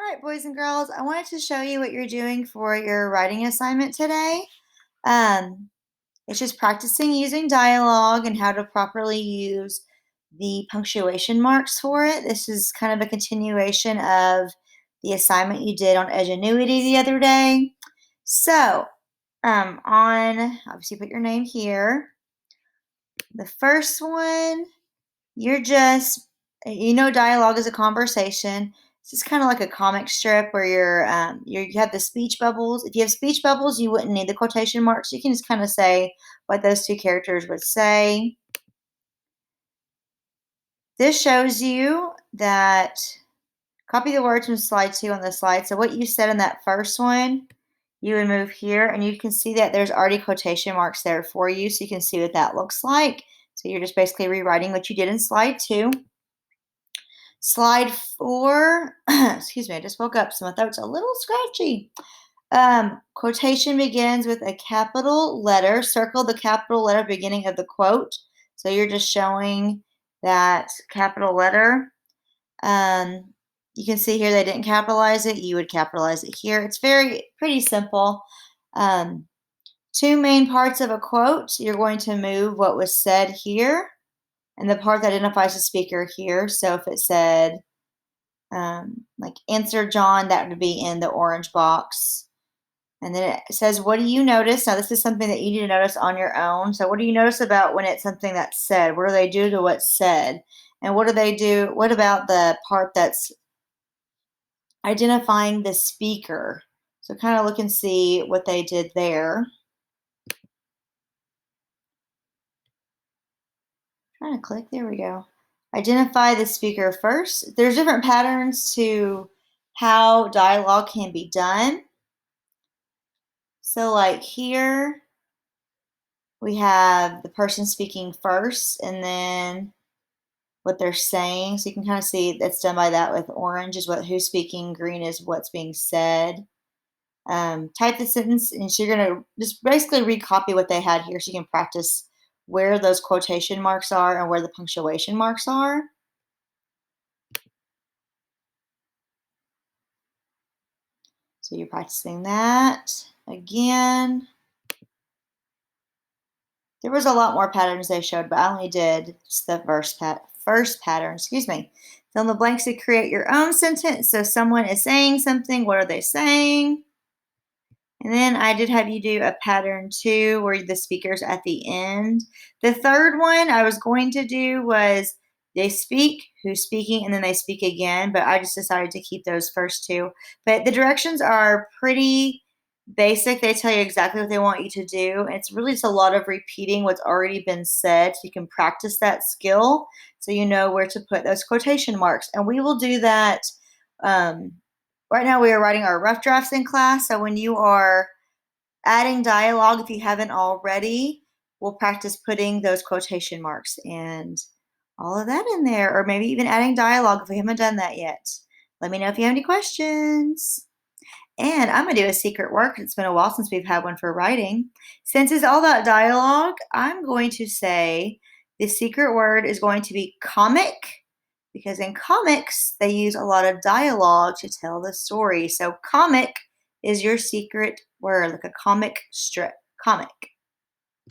right, boys and girls, I wanted to show you what you're doing for your writing assignment today. Um, it's just practicing using dialogue and how to properly use the punctuation marks for it. This is kind of a continuation of the assignment you did on Edgenuity the other day. So, on obviously put your name here. The first one, you're just, dialogue is a conversation. It's just kind of like a comic strip where you have the speech bubbles. If you have speech bubbles, you wouldn't need the quotation marks. You can just kind of say what those two characters would say. This shows you that copy the words from slide 2 on the slide. So what you said in that first one, you would move here, and you can see that there's already quotation marks there for you, so you can see what that looks like. So you're just basically rewriting what you did in slide 2. Slide 4, excuse me, I just woke up, so my throat's a little scratchy. Quotation begins with a capital letter. Circle the capital letter beginning of the quote. So you're just showing that capital letter. You can see here they didn't capitalize it. You would capitalize it here. It's pretty simple. Two main parts of a quote. You're going to move what was said here and the part that identifies the speaker here. So if it said, like answer John, that would be in the orange box. And then it says, what do you notice? Now, this is something that you need to notice on your own. So what do you notice about when it's something that's said? What do they do to what's said? And what do they do? What about the part that's identifying the speaker? So kind of look and see what they did there. Trying to click, there we go. Identify the speaker first. There's different patterns to how dialogue can be done. So like here, we have the person speaking first and then what they're saying. So you can kind of see that's done by that with orange is who's speaking, green is what's being said. Type the sentence, and so you're going to just basically recopy what they had here so you can practice where those quotation marks are and where the punctuation marks are. So you're practicing that again. There was a lot more patterns they showed, but I only did just the first pattern, excuse me. Fill in the blanks to create your own sentence. So someone is saying something, what are they saying? And then I did have you do a pattern 2 where the speaker's at the end. The third one I was going to do was they speak, who's speaking, and then they speak again, but I just decided to keep those first 2. But the directions are pretty basic. They tell you exactly what they want you to do. And it's really just a lot of repeating what's already been said so you can practice that skill so you know where to put those quotation marks. And we will do that. Right now we are writing our rough drafts in class, so when you are adding dialogue, if you haven't already, we'll practice putting those quotation marks and all of that in there, or maybe even adding dialogue if we haven't done that yet. Let me know if you have any questions. And I'm going to do a secret word. It's been a while since we've had one for writing. Since it's all about dialogue, I'm going to say the secret word is going to be comic, because in comics, they use a lot of dialogue to tell the story. So comic is your secret word, like a comic strip. Comic.